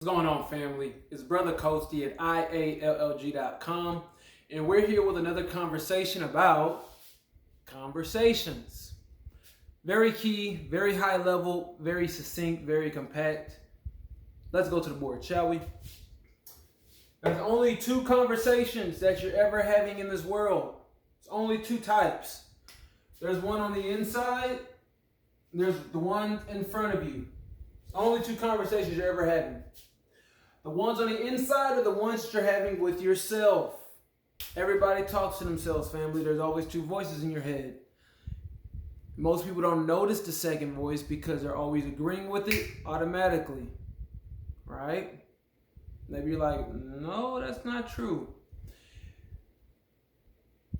What's going on, family? It's Brother Coasty at IALLG.com, and we're here with another conversation about conversations. Very key, very high level, very succinct, very compact. Let's go to the board, shall we? There's only two conversations that you're ever having in this world. It's only two types. There's one on the inside, and there's the one in front of you. It's only two conversations you're ever having. The ones on the inside are the ones that you're having with yourself. Everybody talks to themselves, family. There's always two voices in your head. Most people don't notice the second voice because they're always agreeing with it automatically. Right? Maybe you're like, no, that's not true.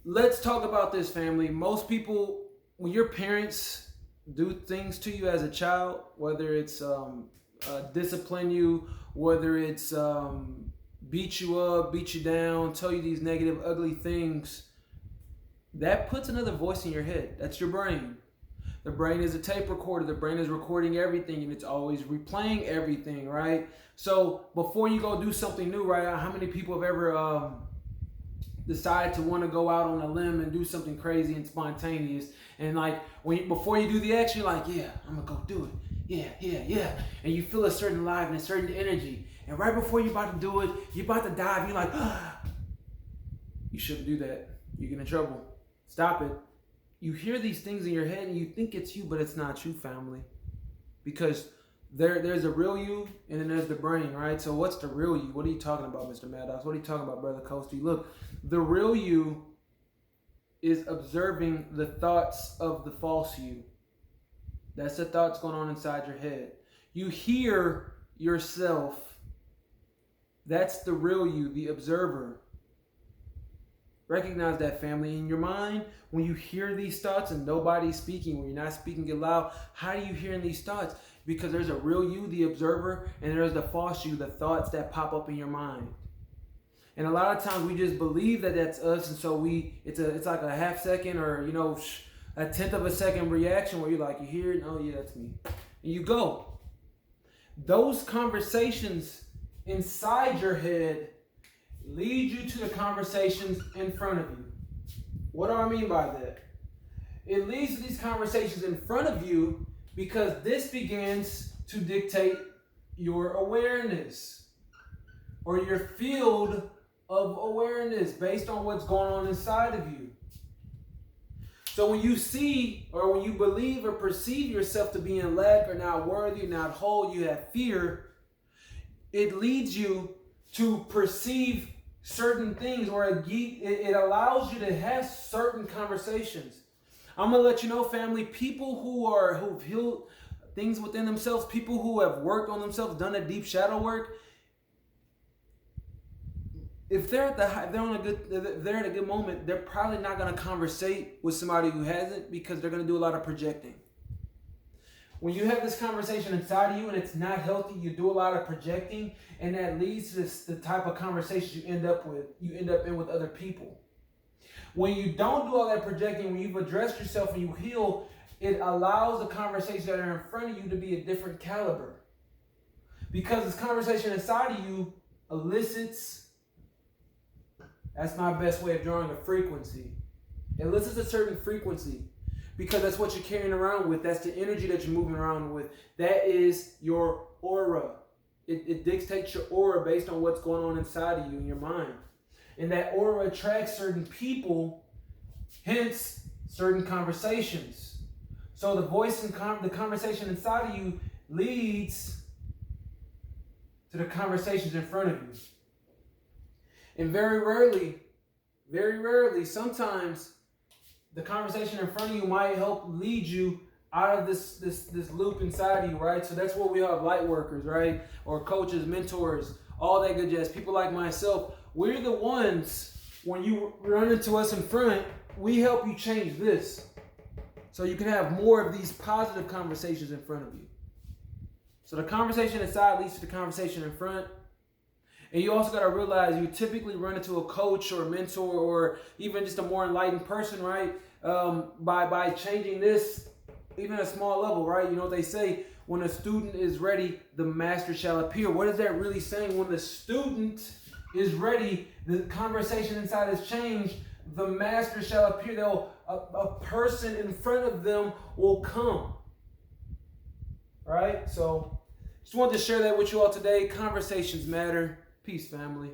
Let's talk about this, family. Most people, when your parents do things to you as a child, whether it's discipline you, whether it's beat you up, beat you down, tell you these negative, ugly things, that puts another voice in your head. That's your brain. The brain is a tape recorder. The brain is recording everything, and it's always replaying everything, right? So before you go do something new, right, how many people have ever decided to want to go out on a limb and do something crazy and spontaneous, and like before you do the action, you're like, yeah, I'm gonna go do it. Yeah. And you feel a certain aliveness, certain energy. And right before you're about to do it, you're about to dive, you're like, you shouldn't do that. You get in trouble. Stop it. You hear these things in your head and you think it's you, but it's not you, family. Because there's a real you and then there's the brain, right? So what's the real you? What are you talking about, Mr. Maddox? What are you talking about, Brother Coasty? Look, the real you is observing the thoughts of the false you. That's the thoughts going on inside your head. You hear yourself. That's the real you, the observer. Recognize that, family. In your mind, when you hear these thoughts and nobody's speaking, when you're not speaking it loud, how are you hearing these thoughts? Because there's a real you, the observer, and there's the false you, the thoughts that pop up in your mind. And a lot of times we just believe that that's us, and so it's like a half second or a tenth of a second reaction where you're like, you hear it, oh yeah, that's me. And you go. Those conversations inside your head lead you to the conversations in front of you. What do I mean by that? It leads to these conversations in front of you because this begins to dictate your awareness or your field of awareness based on what's going on inside of you. So when you see or when you believe or perceive yourself to be in lack or not worthy, not whole, you have fear, it leads you to perceive certain things, or it allows you to have certain conversations. I'm going to let you know, family, people who've healed things within themselves, people who have worked on themselves, done a deep shadow work, if they're at a good moment, they're probably not going to conversate with somebody who hasn't because they're going to do a lot of projecting. When you have this conversation inside of you and it's not healthy, you do a lot of projecting, and that leads to the type of conversations you end up in with other people. When you don't do all that projecting, when you've addressed yourself and you heal, it allows the conversations that are in front of you to be a different caliber. Because this conversation inside of you elicits, that's my best way of drawing a frequency. It elicits a certain frequency because that's what you're carrying around with. That's the energy that you're moving around with. That is your aura. It dictates your aura based on what's going on inside of you in your mind. And that aura attracts certain people, hence certain conversations. So the voice and the conversation inside of you leads to the conversations in front of you. And very rarely, sometimes the conversation in front of you might help lead you out of this loop inside of you, right? So that's what we have, light workers, right? Or coaches, mentors, all that good jazz. People like myself, we're the ones, when you run into us in front, we help you change this. So you can have more of these positive conversations in front of you. So the conversation inside leads to the conversation in front. And you also got to realize you typically run into a coach or a mentor or even just a more enlightened person, right? By changing this, even at a small level, right? You know what they say, when a student is ready, the master shall appear. What is that really saying? When the student is ready, the conversation inside has changed. The master shall appear. A person in front of them will come. All right? So, just wanted to share that with you all today. Conversations matter. Peace, family.